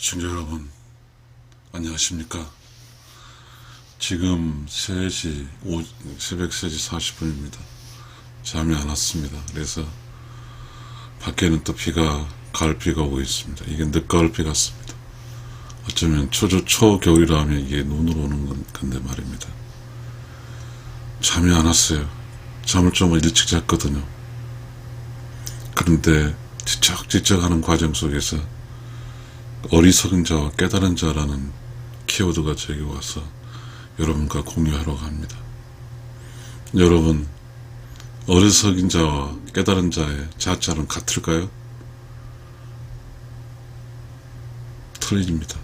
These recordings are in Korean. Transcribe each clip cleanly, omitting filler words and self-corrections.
시청자 여러분, 안녕하십니까? 지금 새벽 3시 40분입니다. 잠이 안 왔습니다. 그래서 밖에는 또 가을비가 오고 있습니다. 이게 늦가을비 같습니다. 어쩌면 초겨울이라 하면 이게 눈으로 오는 건데 말입니다. 잠이 안 왔어요. 잠을 좀 일찍 잤거든요. 그런데 지적지적 하는 과정 속에서 어리석은 자와 깨달은 자라는 키워드가 저에게 와서 여러분과 공유하러 갑니다. 여러분, 어리석은 자와 깨달은 자의 자자는 같을까요? 틀립니다.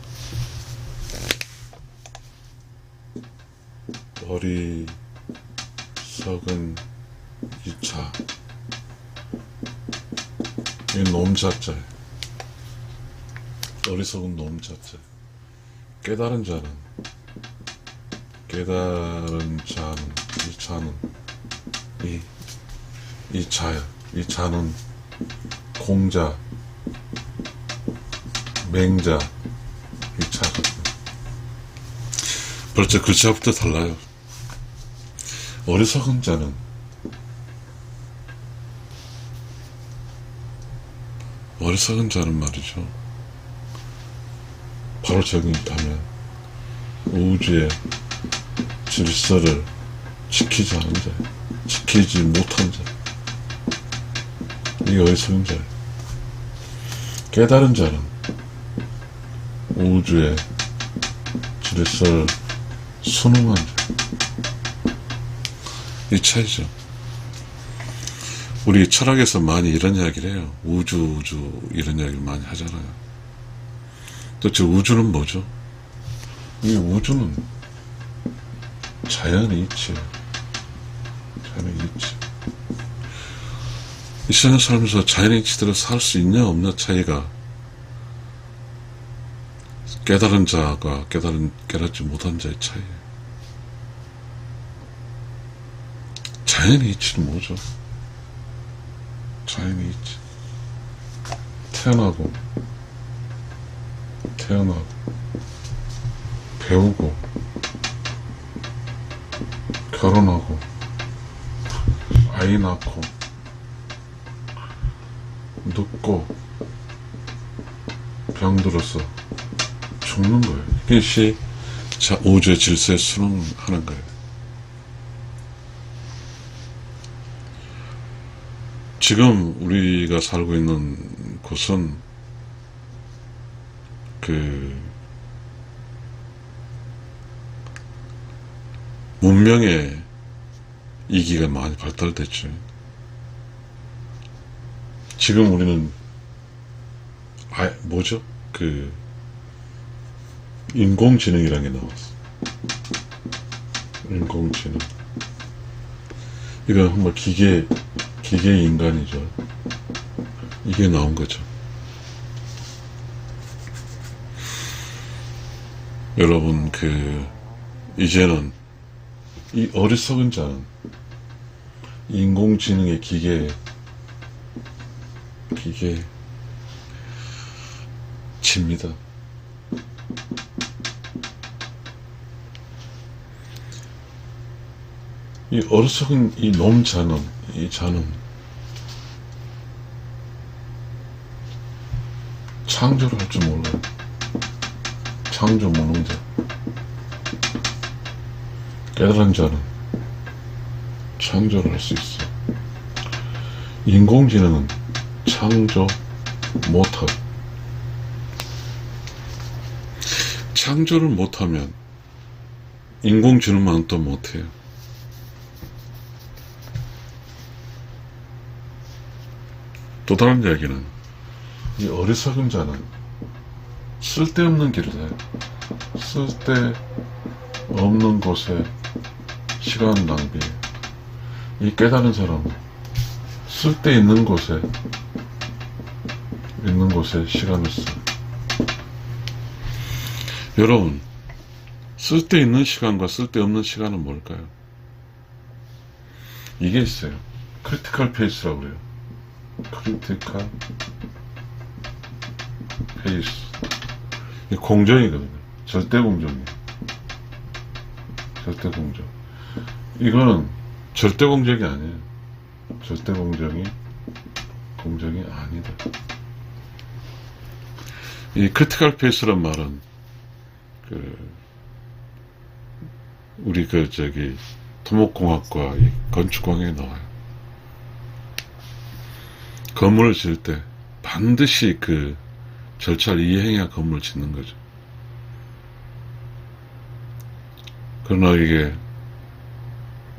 어리석은 이 자, 이 놈자자예요. 어리석은 놈 자체. 깨달은 자는 이 자야. 이 자는 공자, 맹자, 이 자거든요. 벌써 글자부터 달라요. 어리석은 자는 말이죠. 바로 정의하면 우주의 질서를 지키지 않은 자, 지키지 못한 자, 이게 어리석은 자예요. 깨달은 자는 우주의 질서를 순응한 자. 이 차이죠. 우리 철학에서 많이 이런 이야기를 해요. 우주 이런 이야기를 많이 하잖아요. 도대체 우주는 뭐죠? 이 우주는 자연의 이치예요. 자연의 이치. 이 세상 살면서 자연의 이치대로 살 수 있냐 없냐 차이가 깨달은 자가 깨닫지 못한 자의 차이예요. 자연의 이치는 뭐죠? 자연의 이치. 태어나고 배우고 결혼하고 아이 낳고 늙고 병들어서 죽는 거예요. 이것이 우주의 질서에 순응하는 거예요. 지금 우리가 살고 있는 곳은 문명의 이기가 많이 발달됐죠. 지금 우리는 인공지능이라는 게 나왔어. 인공지능. 이건 정말 기계 인간이죠. 이게 나온 거죠. 여러분, 이제는 이 어리석은 자는 인공지능의 기계에 집니다. 이 어리석은 이 자는 창조를 할 줄 몰라요. 창조 무능자. 깨달은 자는 창조를 할 수 있어. 인공지능은 창조 못하고. 창조를 못하면 인공지능만 또 못해요. 또 다른 이야기는 이 어리석은 자는 쓸데없는 길을 해요. 쓸데없는 곳에 시간 낭비. 이 깨달은 사람은 쓸데있는 곳에 시간을 써요. 여러분, 쓸데있는 시간과 쓸데없는 시간은 뭘까요? 이게 있어요. 크리티컬 페이스라고 그래요. 크리티컬 페이스. 이 공정이거든요. 절대 공정이에요. 절대 공정. 이거는 절대 공정이 아니에요. 절대 공정이 아니다. 이 크리티컬 페이스란 말은 우리 토목공학과 이 건축공학에 나와요. 건물을 지을 때 반드시 그 절차를 이행해야 건물을 짓는 거죠. 그러나 이게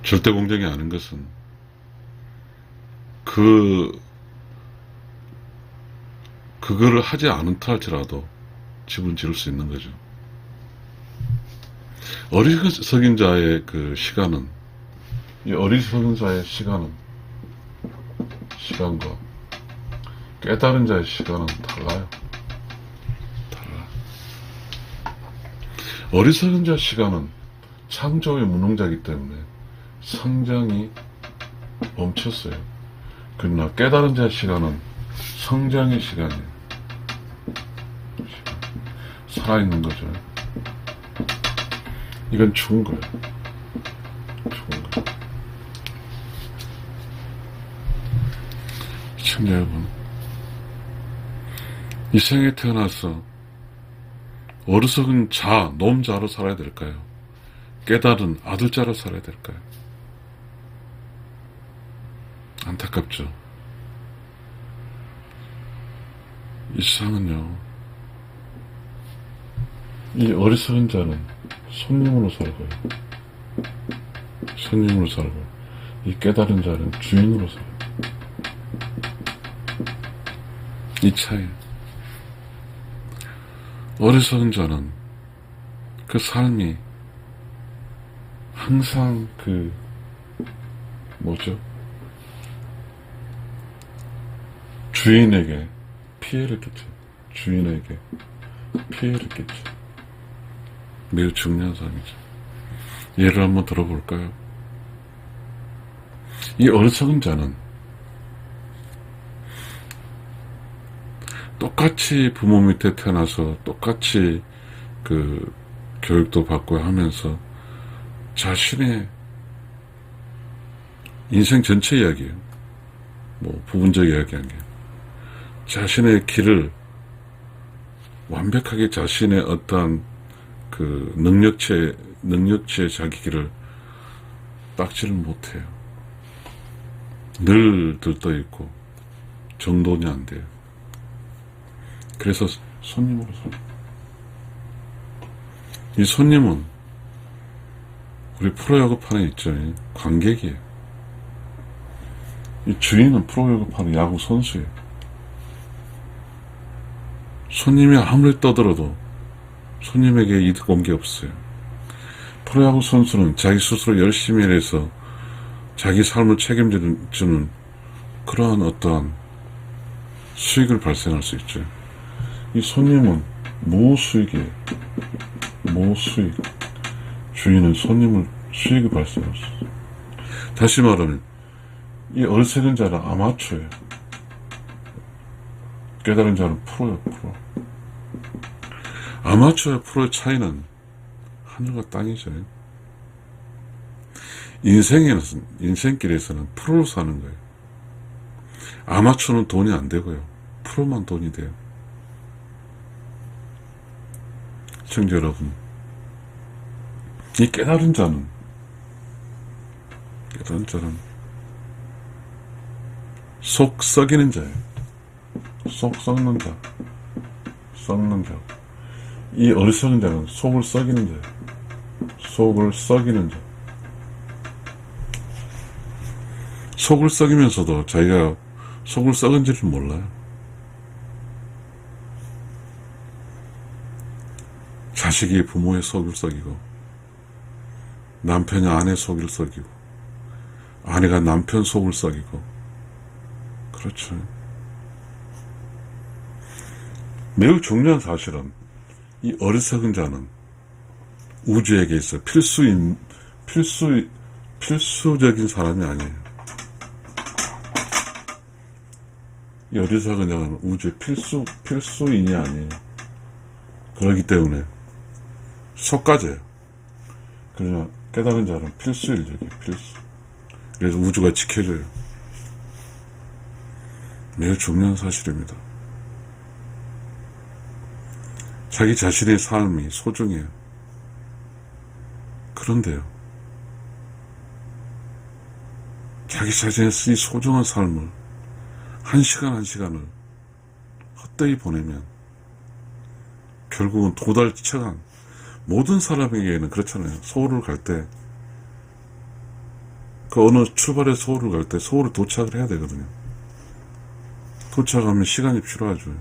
절대 공정이 아닌 것은 그거를 하지 않은다 할지라도 집은 지을 수 있는 거죠. 어리석은 자의 이 어리석은 자의 시간과 깨달은 자의 시간은 달라요. 어리석은 자의 시간은 창조의 무능자이기 때문에 성장이 멈췄어요. 그러나 깨달은 자의 시간은 성장의 시간이에요. 살아있는 거죠. 이건 죽은 거예요. 죽은 거. 시청자 여러분, 이 생에 태어나서 어리석은 자, 놈자로 살아야 될까요? 깨달은 아들자로 살아야 될까요? 안타깝죠. 이 세상은요, 이 어리석은 자는 손님으로 살고요. 손님으로 살고, 이 깨달은 자는 주인으로 살아요. 이 차이. 어리석은 자는 그 삶이 항상 주인에게 피해를 끼쳐. 주인에게 피해를 끼쳐. 매우 중요한 삶이죠. 예를 한번 들어볼까요? 이 어리석은 자는 똑같이 부모 밑에 태어나서 똑같이 교육도 받고 하면서 자신의 인생 전체 이야기예요. 부분적 이야기 아니에요. 자신의 길을 완벽하게 자신의 어떠한 능력치에 자기 길을 닦지를 못해요. 늘 들떠 있고 정돈이 안 돼요. 그래서 손님으로 살아요. 이 손님은 우리 프로야구판에 있죠. 관객이에요. 이 주인은 프로야구판의 야구 선수예요. 손님이 아무리 떠들어도 손님에게 이득 온 게 없어요. 프로야구 선수는 자기 스스로 열심히 일해서 자기 삶을 책임지는 그러한 어떠한 수익을 발생할 수 있죠. 이 손님은 무수익이에요. 무수익. 주인은 수익을 발생할 수 있어요. 다시 말하면 이 어리석은 자는 아마추어예요. 깨달은 자는 프로예요. 프로. 아마추어와 프로의 차이는 하늘과 땅이죠. 인생길에서는 프로로 사는 거예요. 아마추어는 돈이 안 되고요. 프로만 돈이 돼요. 시청자 여러분, 이 깨달은 자는 속 썩이는 자예요. 속 썩는 자. 이 어리석은 자는 속을 썩이는 자예요. 속을 썩이는 자. 속을 썩이면서도 자기가 속을 썩은지를 몰라요. 자식이 부모의 속을 썩이고, 남편이 아내 속을 썩이고, 아내가 남편 속을 썩이고, 그렇죠. 매우 중요한 사실은 이 어리석은 자는 우주에게 있어 필수적인 사람이 아니에요. 이 어리석은 자는 우주의 필수인이 아니에요. 그렇기 때문에 속가져요. 그러나 깨달은 자는 필수인력이에요. 필수. 그래서 우주가 지켜줘요. 매우 중요한 사실입니다. 자기 자신의 삶이 소중해요. 그런데요, 자기 자신의 이 소중한 삶을 한 시간 한 시간을 헛되이 보내면 결국은 도달처간 모든 사람에게는 그렇잖아요. 서울을 갈 때, 그 어느 출발해서 서울을 갈 때 서울에 도착을 해야 되거든요. 도착하면 시간이 필요하죠.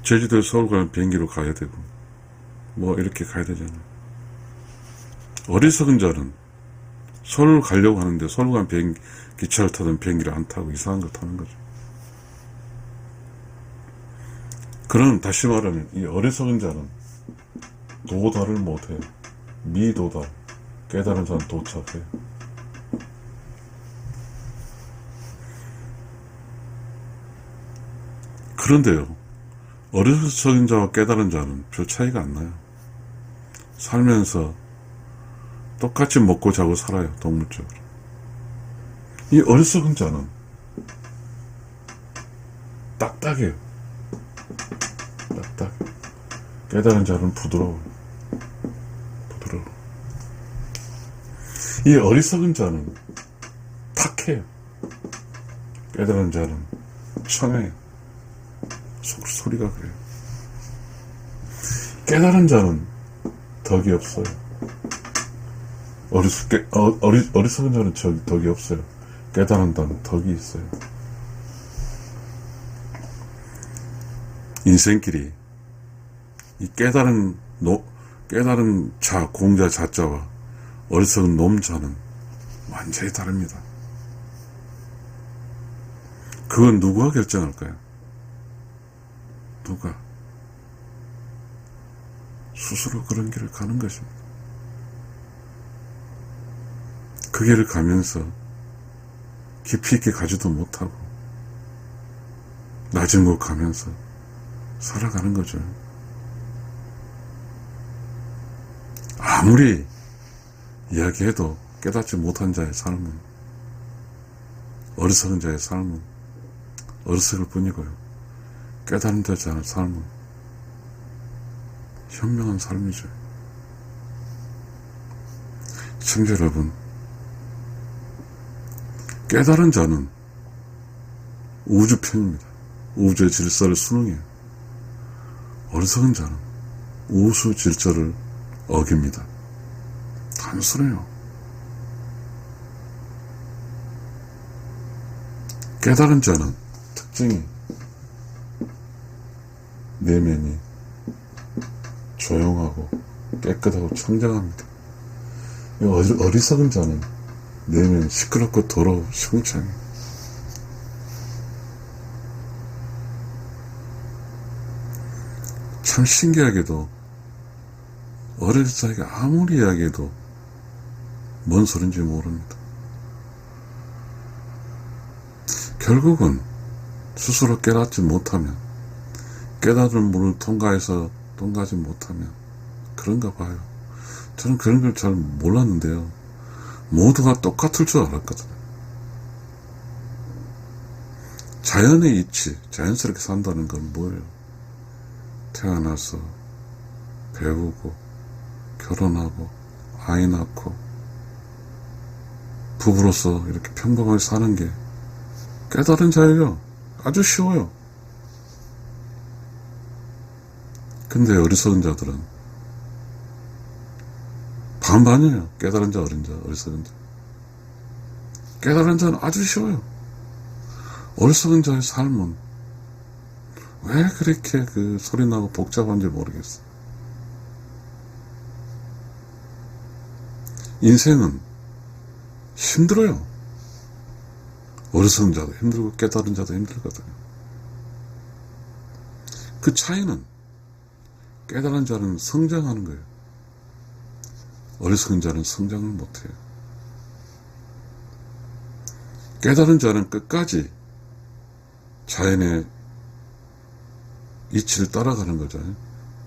제주도에 서울 가는 비행기로 가야 되고, 뭐 이렇게 가야 되잖아요. 어리석은 자는 서울 가려고 하는데 서울 가는 기차를 타든 비행기를 안 타고 이상한 걸 타는 거죠. 그런, 다시 말하면 이 어리석은 자는 도달을 못해요. 미도달. 깨달은 자는 도착해요. 그런데요, 어리석은 자와 깨달은 자는 별 차이가 안 나요. 살면서 똑같이 먹고 자고 살아요. 동물적으로. 이 어리석은 자는 딱딱해요. 딱딱해. 깨달은 자는 부드러워요. 부드러워. 이 어리석은 자는 탁해요. 깨달은 자는 청해요. 소리가 그래요. 깨달은 자는 덕이 없어요. 어리석은 자는 덕이 없어요. 깨달은 자는 덕이 있어요. 인생길이 이 깨달은 자, 공자 자자와 어리석은 놈자는 완전히 다릅니다. 그건 누가 결정할까요? 누가? 스스로 그런 길을 가는 것입니다. 그 길을 가면서 깊이 있게 가지도 못하고 낮은 곳 가면서 살아가는 거죠. 아무리 이야기해도 깨닫지 못한 자의 삶은, 어리석은 자의 삶은 어리석을 뿐이고요. 깨달은 자의 삶은 현명한 삶이죠. 시청자 여러분, 깨달은 자는 우주편입니다. 우주의 질서를 순응해요. 어리석은 자는 우수 질서를 어깁니다. 단순해요. 깨달은 자는 특징이 내면이 조용하고 깨끗하고 청정합니다. 어리석은 자는 내면이 시끄럽고 더러워 시궁창해요. 참 신기하게도 어릴 자에게 아무리 이야기해도 뭔 소린지 모릅니다. 결국은 스스로 깨닫지 못하면, 깨달은 문을 통과하지 못하면 그런가 봐요. 저는 그런 걸 잘 몰랐는데요, 모두가 똑같을 줄 알았거든요. 자연의 이치, 자연스럽게 산다는 건 뭐예요? 태어나서 배우고 결혼하고 아이 낳고 부부로서 이렇게 평범하게 사는 게 깨달은 자예요. 아주 쉬워요. 근데 어리석은 자들은 반반이에요. 깨달은 자, 어린 자, 어리석은 자. 깨달은 자는 아주 쉬워요. 어리석은 자의 삶은 왜 그렇게 소리나고 복잡한지 모르겠어. 인생은 힘들어요. 어리석은 자도 힘들고 깨달은 자도 힘들거든요. 그 차이는 깨달은 자는 성장하는 거예요. 어리석은 자는 성장을 못해요. 깨달은 자는 끝까지 자연의 이치를 따라가는 거죠.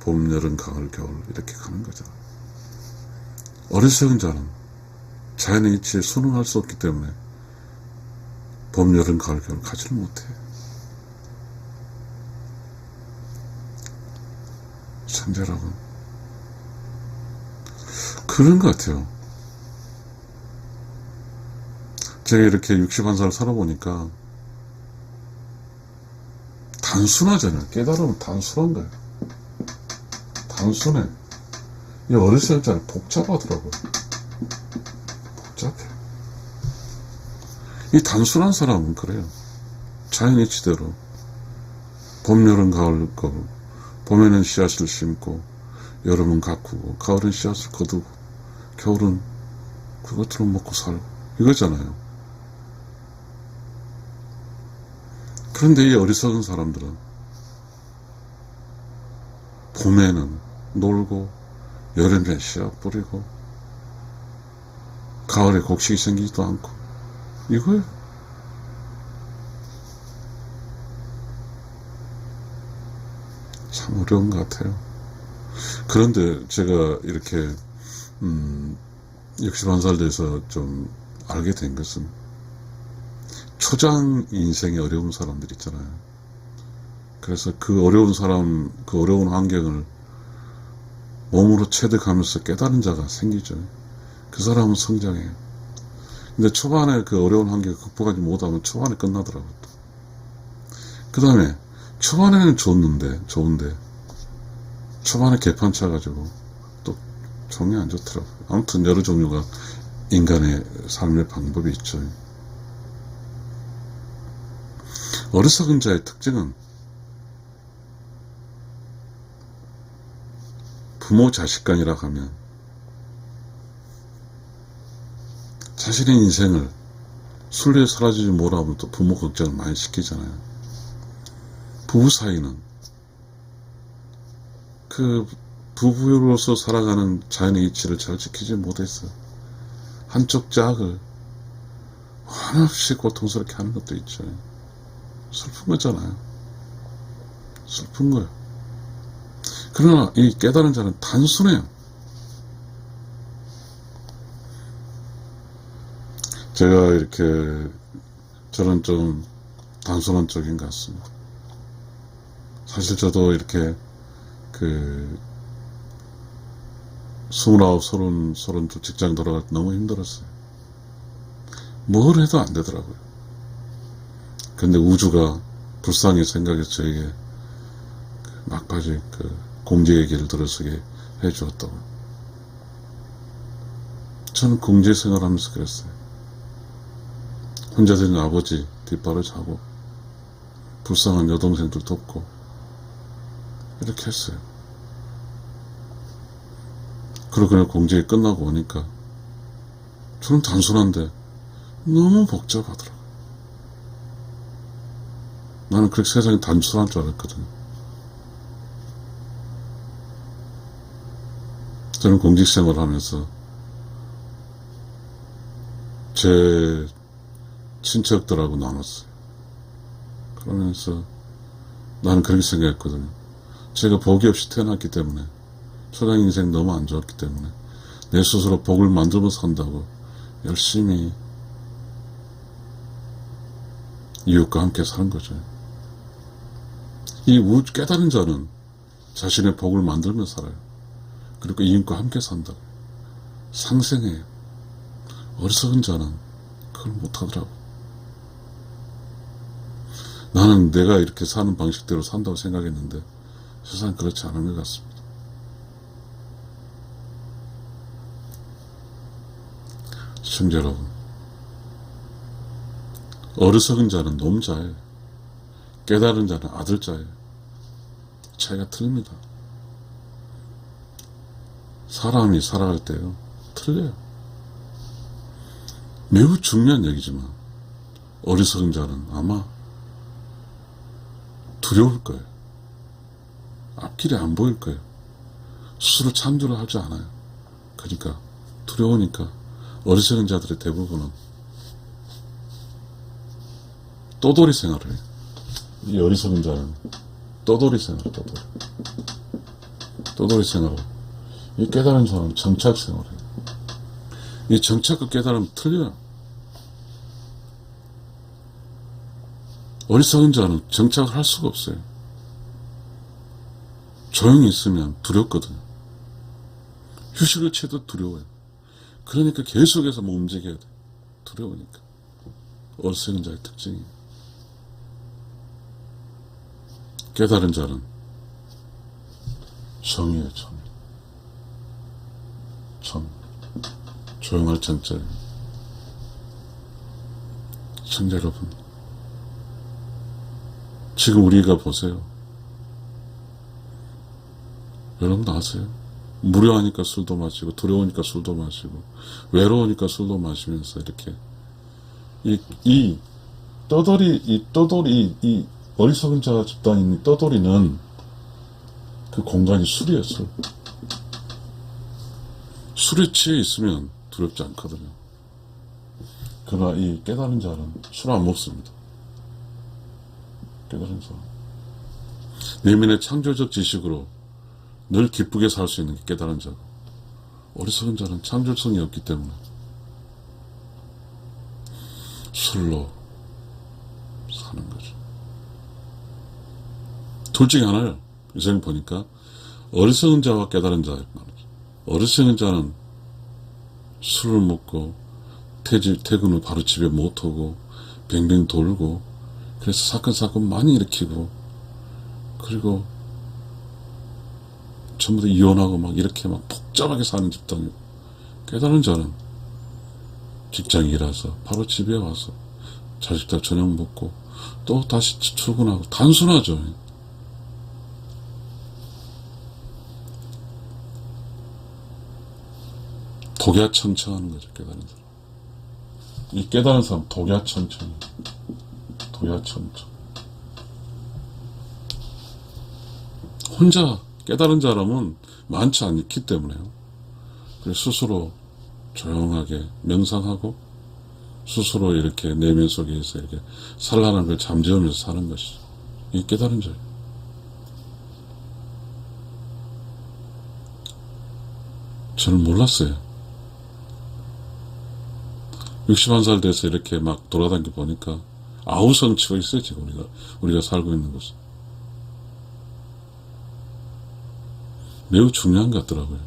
봄, 여름, 가을, 겨울 이렇게 가는 거죠. 어리석은 자는 자연의 이치에 순응할 수 없기 때문에 봄, 여름, 가을, 겨울 가지를 못해. 성자 여러분, 그런 것 같아요. 제가 이렇게 61살 살아보니까 단순하잖아요. 깨달으면 단순한 거예요. 단순해. 이 어렸을 때는 복잡하더라고요. 복잡해. 이 단순한 사람은 그래요. 자연의 이치대로 봄, 여름, 가을, 겨울. 봄에는 씨앗을 심고 여름은 가꾸고 가을은 씨앗을 거두고 겨울은 그것들을 먹고 살고 이거잖아요. 그런데 이 어리석은 사람들은 봄에는 놀고 여름에 씨앗 뿌리고 가을에 곡식이 생기지도 않고 이거예요. 참 어려운 것 같아요. 그런데 제가 이렇게 61살 돼서 좀 알게 된 것은 초장 인생의 어려운 사람들 있잖아요. 그래서 그 어려운 사람, 그 어려운 환경을 몸으로 체득하면서 깨달은 자가 생기죠. 그 사람은 성장해요. 근데 초반에 그 어려운 환경을 극복하지 못하면 초반에 끝나더라고요. 그 다음에 초반에는 좋은데 초반에 개판 차가지고 또 정이 안 좋더라고요. 아무튼 여러 종류가 인간의 삶의 방법이 있죠. 어리석은 자의 특징은 부모 자식 간이라 하면 자신의 인생을 순리에 사라지지 못하면 또 부모 걱정을 많이 시키잖아요. 부부 사이는 그 부부로서 살아가는 자연의 이치를 잘 지키지 못해서 한쪽 짝을 한없이 고통스럽게 하는 것도 있죠. 슬픈 거잖아요. 슬픈 거예요. 그러나 이 깨달은 자는 단순해요. 제가 이렇게 저는 좀 단순한 쪽인 것 같습니다. 사실 저도 이렇게 29, 32 직장 돌아갈 때 너무 힘들었어요. 뭘 해도 안 되더라고요. 근데 우주가 불쌍히 생각해서 저에게 막바지 공직의 길을 들어서게 해주었다고. 저는 공직 생활하면서 그랬어요. 혼자 된 아버지 뒷발을 차고 불쌍한 여동생들 돕고 이렇게 했어요. 그러고 그냥 공직이 끝나고 오니까 저는 단순한데 너무 복잡하더라고요. 나는 그렇게 세상이 단순한 줄 알았거든요. 저는 공직생활을 하면서 제 친척들하고 나눴어요. 그러면서 나는 그렇게 생각했거든요. 제가 복이 없이 태어났기 때문에 초장 인생 너무 안 좋았기 때문에 내 스스로 복을 만들면서 산다고 열심히 이웃과 함께 사는 거죠. 이 깨달은 자는 자신의 복을 만들며 살아요. 그리고 이웃과 함께 산다고. 상생해요. 어리석은 자는 그걸 못하더라고. 나는 내가 이렇게 사는 방식대로 산다고 생각했는데 세상은 그렇지 않은 것 같습니다. 시청자 여러분, 어리석은 자는 놈자예요. 깨달은 자는 아들자예요. 차이가 틀립니다. 사람이 살아갈 때요, 틀려요. 매우 중요한 얘기지만 어리석은 자는 아마 두려울 거예요. 앞길이 안 보일 거예요. 스스로 창조를 할 줄 않아요. 그러니까 두려우니까 어리석은 자들의 대부분은 또돌이 생활을 해요. 이 어리석은 자는 떠돌이 생활, 떠돌이 생활. 이 깨달은 사람은 정착 생활이에요. 이 정착과 깨달음은 틀려요. 어리석은 자는 정착을 할 수가 없어요. 조용히 있으면 두렵거든요. 휴식을 취해도 두려워요. 그러니까 계속해서 뭐 움직여야 돼. 두려우니까. 어리석은 자의 특징이에요. 깨달은 자는 정이에요, 정. 정. 조용할 정자예요. 시청자 여러분, 지금 우리가 보세요. 여러분도 아세요? 무료하니까 술도 마시고, 두려우니까 술도 마시고, 외로우니까 술도 마시면서 이렇게 이 어리석은 자 집단인 떠돌이는 그 공간이 술이에요, 술. 술에 취해 있으면 두렵지 않거든요. 그러나 이 깨달은 자는 술 안 먹습니다. 깨달은 자. 내면의 창조적 지식으로 늘 기쁘게 살 수 있는 게 깨달은 자고, 어리석은 자는 창조성이 없기 때문에 술로 사는 거죠. 둘 중에 하나예요. 이생 보니까 어리석은 자와 깨달은 자예요. 어리석은 자는 술을 먹고 퇴근 후 바로 집에 못 오고 뱅뱅 돌고, 그래서 사건 많이 일으키고, 그리고 전부 다 이혼하고 막 이렇게 막 복잡하게 사는 집단이고, 깨달은 자는 직장에 일해서 바로 집에 와서 자식들 저녁 먹고 또 다시 출근하고, 단순하죠. 독야천천하는 거죠, 깨달은 사람. 이 깨달은 사람 독야천천. 혼자 깨달은 사람은 많지 않기 때문에요. 그래서 스스로 조용하게 명상하고, 스스로 이렇게 내면 속에서 이렇게 산란한 걸 잠재우면서 사는 것이죠. 이 깨달은 자예요. 저는 몰랐어요. 61살 돼서 이렇게 막 돌아다니 보니까 아우성치가 있어요, 지금 우리가 살고 있는 곳은. 매우 중요한 것 같더라고요.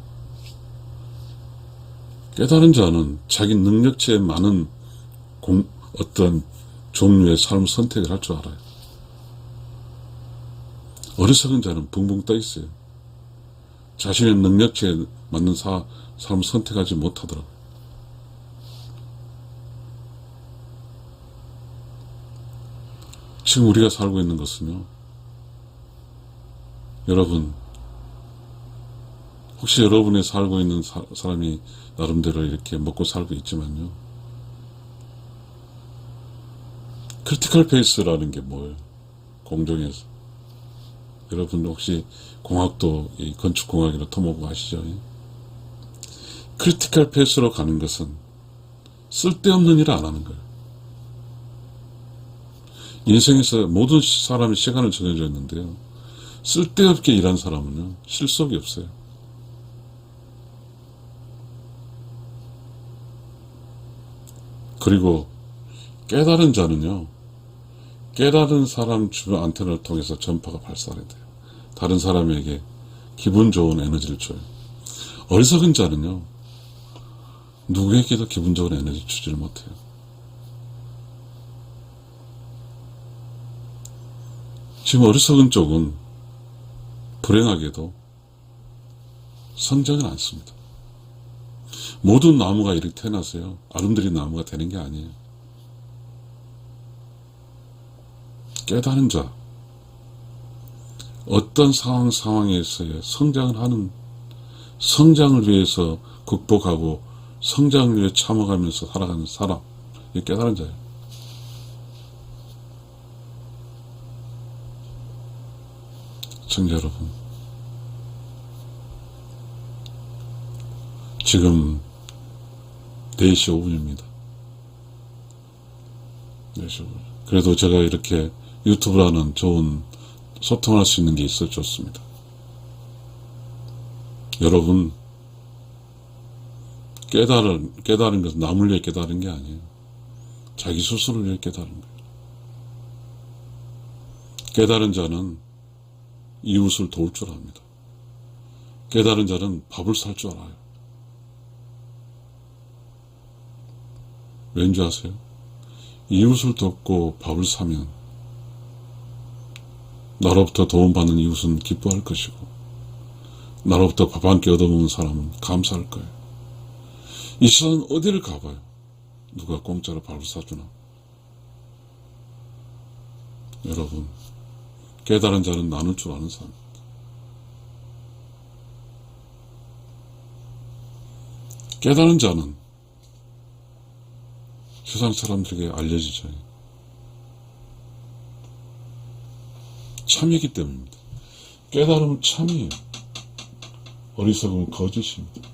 깨달은 자는 자기 능력치에 많은 어떤 종류의 삶 선택을 할 줄 알아요. 어리석은 자는 붕붕 떠 있어요. 자신의 능력치에 맞는 삶 선택하지 못하더라고요. 지금 우리가 살고 있는 것은요, 여러분, 혹시 여러분이 살고 있는 사람이 나름대로 이렇게 먹고 살고 있지만요, 크리티컬 페이스라는 게 뭐예요? 공정에서. 여러분 혹시 공학도, 이 건축공학이나 토목공 아시죠? 크리티컬 페이스로 가는 것은 쓸데없는 일을 안 하는 거예요. 인생에서 모든 사람의 시간을 정해져 있는데요, 쓸데없게 일한 사람은요, 실속이 없어요. 그리고 깨달은 자는요, 깨달은 사람 주변 안테나를 통해서 전파가 발사가 돼요. 다른 사람에게 기분 좋은 에너지를 줘요. 어리석은 자는요, 누구에게도 기분 좋은 에너지 주지를 못해요. 지금 어리석은 쪽은 불행하게도 성장은 않습니다. 모든 나무가 이렇게 태어나서요, 아름드린 나무가 되는 게 아니에요. 깨달은 자, 어떤 상황에서의 성장을 하는, 성장을 위해서 극복하고 성장을 위해 참아가면서 살아가는 사람, 이 깨달은 자예요. 시청자 여러분, 지금 4시 5분입니다. 4시 5분. 그래도 제가 이렇게 유튜브라는 좋은 소통할 수 있는 게 있어 좋습니다. 여러분, 깨달은 것은 남을 위해 깨달은 게 아니에요. 자기 스스로를 위해 깨달은 거예요. 깨달은 자는 이웃을 도울 줄 압니다. 깨달은 자는 밥을 살 줄 알아요. 왠지 아세요? 이웃을 돕고 밥을 사면 나로부터 도움받는 이웃은 기뻐할 것이고 나로부터 밥 한 끼 얻어먹는 사람은 감사할 거예요. 이 세상은 어디를 가봐요? 누가 공짜로 밥을 사주나? 여러분, 깨달은 자는 나눌 줄 아는 사람입니다. 깨달은 자는 세상 사람들에게 알려지죠. 참이기 때문입니다. 깨달음은 참이에요. 어리석음은 거짓입니다.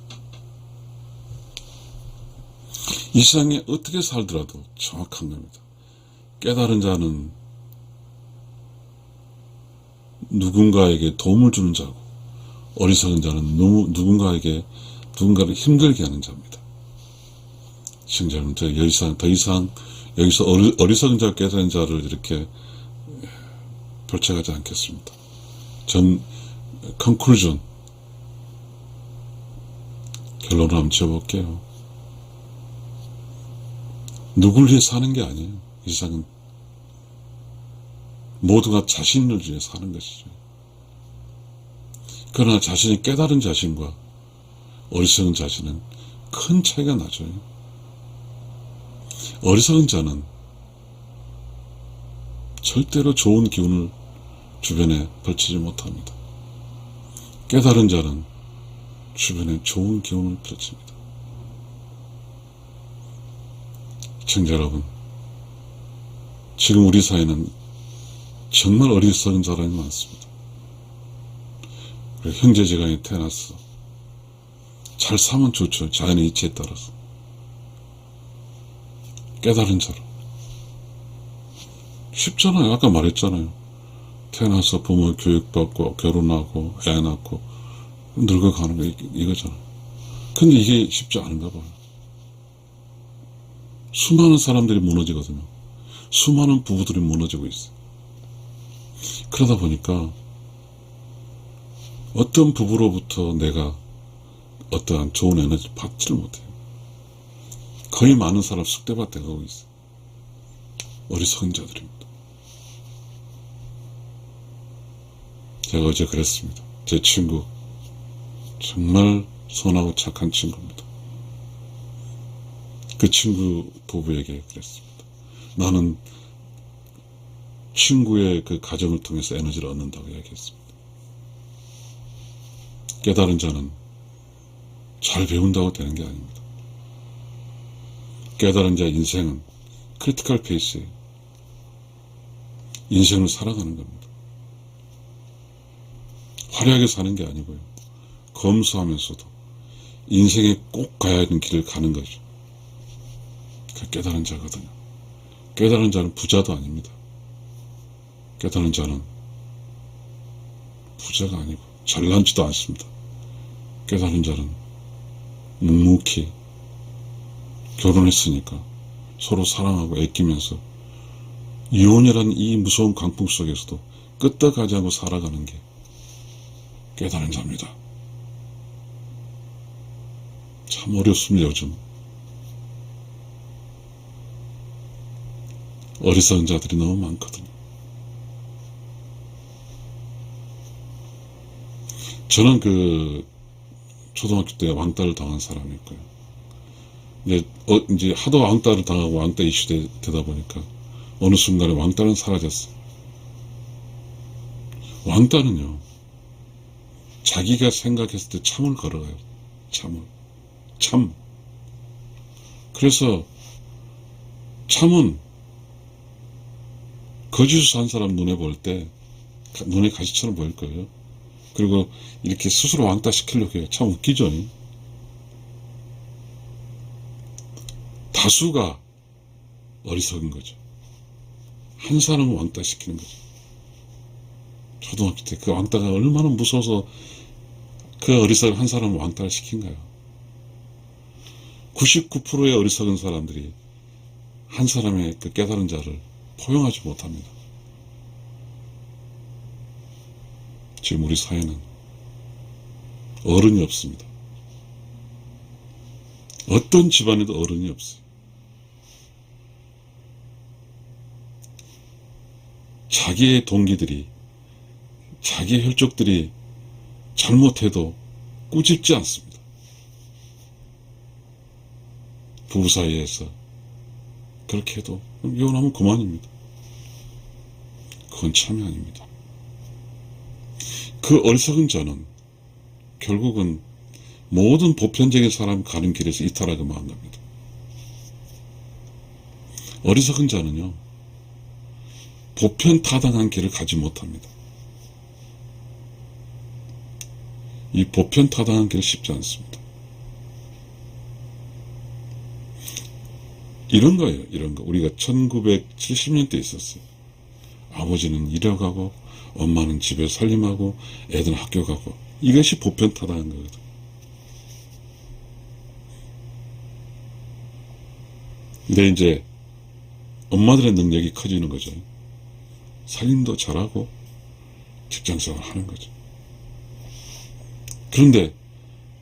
이 세상에 어떻게 살더라도 정확한 겁니다. 깨달은 자는 누군가에게 도움을 주는 자고 어리석은 자는 누군가를 힘들게 하는 자입니다. 시청자 여러분, 제가 더 이상 여기서 어리석은 자와 깨달은 자를 이렇게 펼쳐가지 않겠습니다. 컨클루전, 결론을 한번 지어볼게요. 누굴 위해 사는 게 아니에요. 이 세상은 모두가 자신을 위해 사는 것이죠. 그러나 자신이 깨달은 자신과 어리석은 자신은 큰 차이가 나죠. 어리석은 자는 절대로 좋은 기운을 주변에 펼치지 못합니다. 깨달은 자는 주변에 좋은 기운을 펼칩니다. 시청자 여러분, 지금 우리 사회는 정말 어리석은 사람이 많습니다. 형제지간에 태어났어. 잘 사면 좋죠. 자연의 이치에 따라서. 깨달은 자로. 쉽잖아요. 아까 말했잖아요. 태어나서 부모 교육받고 결혼하고 애 낳고 늙어가는 거 이거잖아요. 근데 이게 쉽지 않은가 봐요. 수많은 사람들이 무너지거든요. 수많은 부부들이 무너지고 있어요. 그러다 보니까 어떤 부부로부터 내가 어떠한 좋은 에너지를 받지를 못해요. 거의 많은 사람 쑥대밭에 가고 있어요. 어리석은 자들입니다. 제가 어제 그랬습니다. 제 친구, 정말 선하고 착한 친구입니다. 그 친구 부부에게 그랬습니다. 나는 친구의 그 가정을 통해서 에너지를 얻는다고 이야기했습니다. 깨달은 자는 잘 배운다고 되는 게 아닙니다. 깨달은 자의 인생은 크리티컬 페이스예요. 인생을 살아가는 겁니다. 화려하게 사는 게 아니고요. 검소하면서도 인생에 꼭 가야 하는 길을 가는 거죠. 그 깨달은 자거든요. 깨달은 자는 부자도 아닙니다. 깨달은 자는 부자가 아니고 잘난지도 않습니다. 깨달은 자는 묵묵히 결혼했으니까 서로 사랑하고 애끼면서 이혼이라는 이 무서운 광풍 속에서도 끄떡하지 않고 살아가는 게 깨달은 자입니다. 참 어렵습니다. 요즘 어리석은 자들이 너무 많거든요. 저는 그 초등학교 때 왕따를 당한 사람이었고요. 이제 하도 왕따를 당하고 왕따 이슈 되다 보니까 어느 순간에 왕따는 사라졌어요. 왕따는요, 자기가 생각했을 때 참을 걸어가요. 참. 그래서 참은 거지수 산 사람 눈에 볼 때 눈에 가시처럼 보일 거예요. 그리고 이렇게 스스로 왕따 시키려고 해요. 참 웃기죠. 다수가 어리석은 거죠. 한 사람을 왕따 시키는 거죠. 초등학교 때 그 왕따가 얼마나 무서워서 그 어리석은 한 사람을 왕따를 시킨가요? 99%의 어리석은 사람들이 한 사람의 그 깨달은 자를 포용하지 못합니다. 지금 우리 사회는 어른이 없습니다. 어떤 집안에도 어른이 없어요. 자기의 동기들이, 자기의 혈족들이 잘못해도 꾸짖지 않습니다. 부부 사이에서 그렇게 해도 이혼하면 그만입니다. 그건 참이 아닙니다. 그 어리석은 자는 결국은 모든 보편적인 사람이 가는 길에서 이탈하게 만듭니다. 어리석은 자는요, 보편 타당한 길을 가지 못합니다. 이 보편 타당한 길 쉽지 않습니다. 이런 거예요, 이런 거. 우리가 1970년대에 있었어요. 아버지는 일하러 가고, 엄마는 집에 살림하고, 애들은 학교 가고. 이것이 보편 타당한 거거든. 근데 이제 엄마들의 능력이 커지는 거죠. 살림도 잘하고 직장생활 하는 거죠. 그런데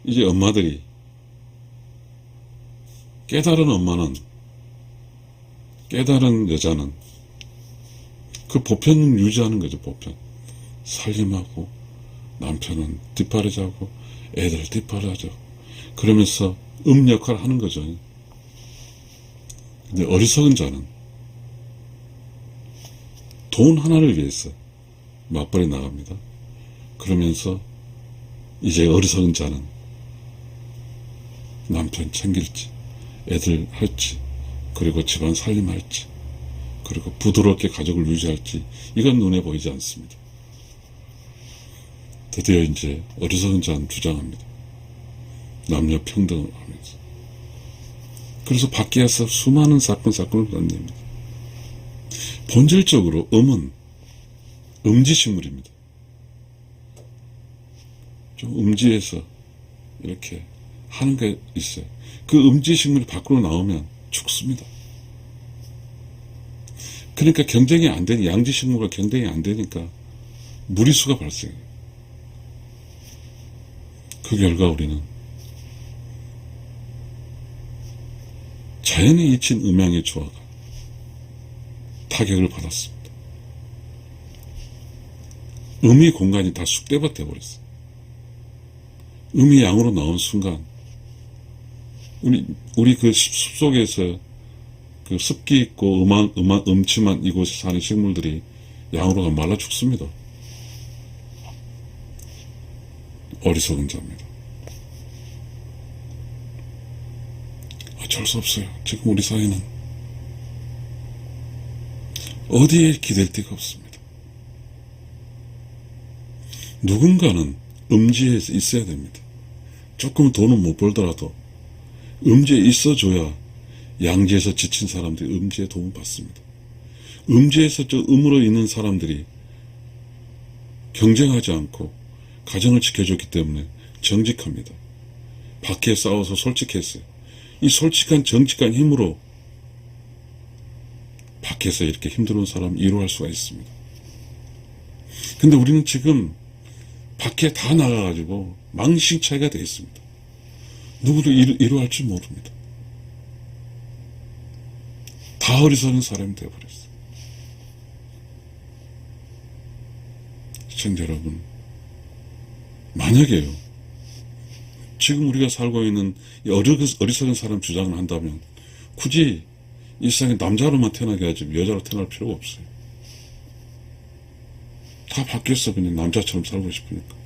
이제 엄마들이, 깨달은 엄마는, 깨달은 여자는 그 보편을 유지하는 거죠. 보편. 살림하고 남편은 뒷바라지하고 애들 뒷바라지하고 그러면서 역할을 하는 거죠. 근데 어리석은 자는 돈 하나를 위해서 맞벌이 나갑니다. 그러면서 이제 어리석은 자는 남편 챙길지, 애들 할지, 그리고 집안 살림할지, 그리고 부드럽게 가족을 유지할지, 이건 눈에 보이지 않습니다. 드디어 이제 어리석은 자는 주장합니다. 남녀 평등을 하면서. 그래서 밖에서 수많은 사건을 건넵니다. 본질적으로 음은 음지식물입니다. 좀 음지에서 이렇게 하는 게 있어요. 그 음지식물이 밖으로 나오면 죽습니다. 그러니까 경쟁이 안 되니, 양지식물과 경쟁이 안 되니까 무리수가 발생해요. 그 결과 우리는 자연에 잊힌 음양의 조화가 타격을 받았습니다. 음의 공간이 다 쑥대밭 돼버렸어요. 음이 양으로 나온 순간 우리 그 숲속에서 그 습기 있고 음침한 이곳에 사는 식물들이 양으로 말라 죽습니다. 어리석은 자입니다. 어쩔 수 없어요. 지금 우리 사회는 어디에 기댈 데가 없습니다. 누군가는 음지에 있어야 됩니다. 조금 돈은 못 벌더라도 음지에 있어줘야 양지에서 지친 사람들이 음지에 도움을 받습니다. 음지에서 저 음으로 있는 사람들이 경쟁하지 않고 가정을 지켜줬기 때문에 정직합니다. 밖에 싸워서 솔직했어요. 이 솔직한 정직한 힘으로 밖에서 이렇게 힘들어온 사람을 위로할 수가 있습니다. 근데 우리는 지금 밖에 다 나가가지고 망신차이가 되어 있습니다. 누구도 위로할 줄 모릅니다. 다 어리석은 사람이 되어버렸어요. 시청자 여러분, 만약에요, 지금 우리가 살고 있는 이 어리석은 사람 주장을 한다면 굳이 이 세상에 남자로만 태어나게 하지 여자로 태어날 필요가 없어요. 다 바뀌었어. 그냥 남자처럼 살고 싶으니까.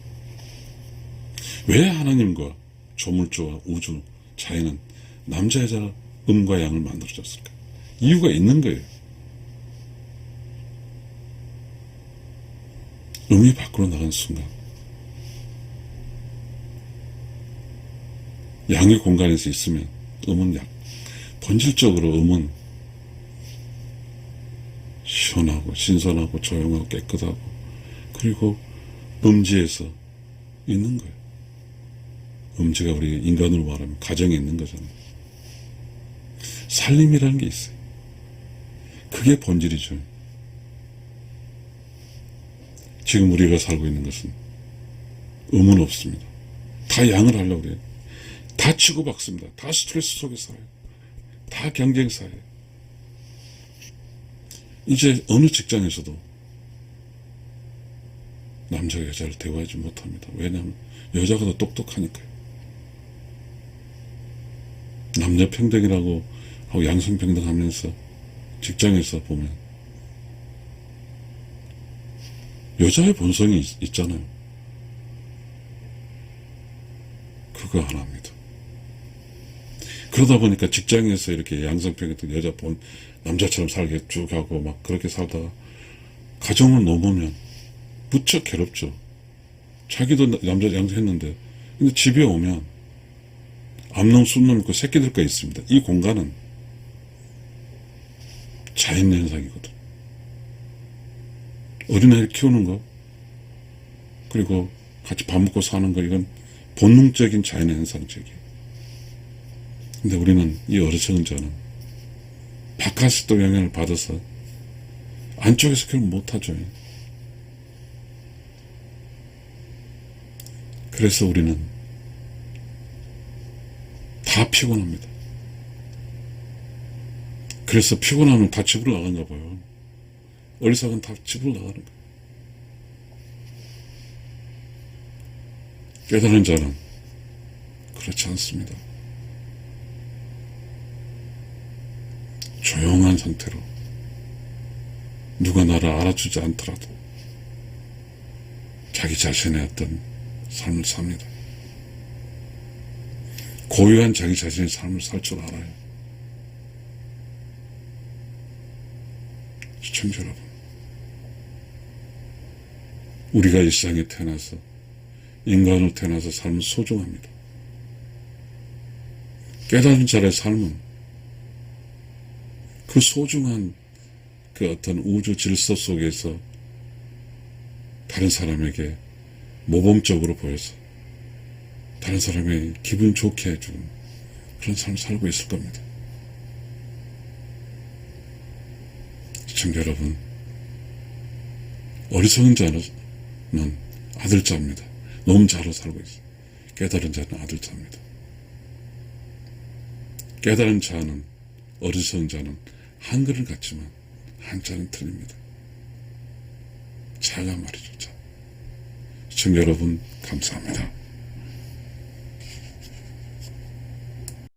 왜 하나님과 조물주와 우주, 자연은 남자, 여자, 음과 양을 만들어줬을까? 이유가 있는 거예요. 음이 밖으로 나간 순간 양의 공간에서 있으면 음은 본질적으로 음은 시원하고 신선하고 조용하고 깨끗하고 그리고 음지에서 있는 거예요. 음지가 우리 인간으로 말하면 가정에 있는 거잖아요. 살림이라는 게 있어요. 그게 본질이죠. 지금 우리가 살고 있는 것은 음은 없습니다. 다 양을 하려고 그래요. 다 치고받습니다. 다 스트레스 속에 살아요. 다 경쟁사예요. 이제 어느 직장에서도 남자가 여자를 대우하지 못합니다. 왜냐하면 여자가 더 똑똑하니까요. 남녀 평등이라고 하고 양성평등 하면서 직장에서 보면 여자의 본성이 있잖아요. 그거 안 합니다. 그러다 보니까 직장에서 이렇게 양성평등 여자 본 남자처럼 살게 쭉 하고 막 그렇게 살다가 가정을 넘으면 무척 괴롭죠. 자기도 남자 양성했는데 근데 집에 오면 암놈 순놈 있고 새끼들과 있습니다. 이 공간은 자연 현상이거든. 어린아이를 키우는 거 그리고 같이 밥 먹고 사는 거 이건 본능적인 자연 현상적이에요. 근데 우리는 이 어리석은 자는 바깥에 또 영향을 받아서 안쪽에서 그걸 못하죠. 그래서 우리는 다 피곤합니다. 그래서 피곤하면 다 집으로 나간가 봐요. 어리석은 다 집으로 나가는 거예요. 깨달은 자는 그렇지 않습니다. 조용한 상태로 누가 나를 알아주지 않더라도 자기 자신의 어떤 삶을 삽니다. 고유한 자기 자신의 삶을 살 줄 알아요. 시청자 여러분, 우리가 이 세상에 태어나서 인간으로 태어나서 삶은 소중합니다. 깨달은 자의 삶은 그 소중한 그 어떤 우주 질서 속에서 다른 사람에게 모범적으로 보여서 다른 사람의 기분 좋게 해주는 그런 삶을 살고 있을 겁니다. 시청자 여러분, 어리석은 자는 아들자입니다. 너무 자로 살고 있어요. 깨달은 자는 아들자입니다. 깨달은 자는 어리석은 자는 한글은 같지만 한자는 틀립니다. 자가 말이죠. 자. 시청자 여러분 감사합니다.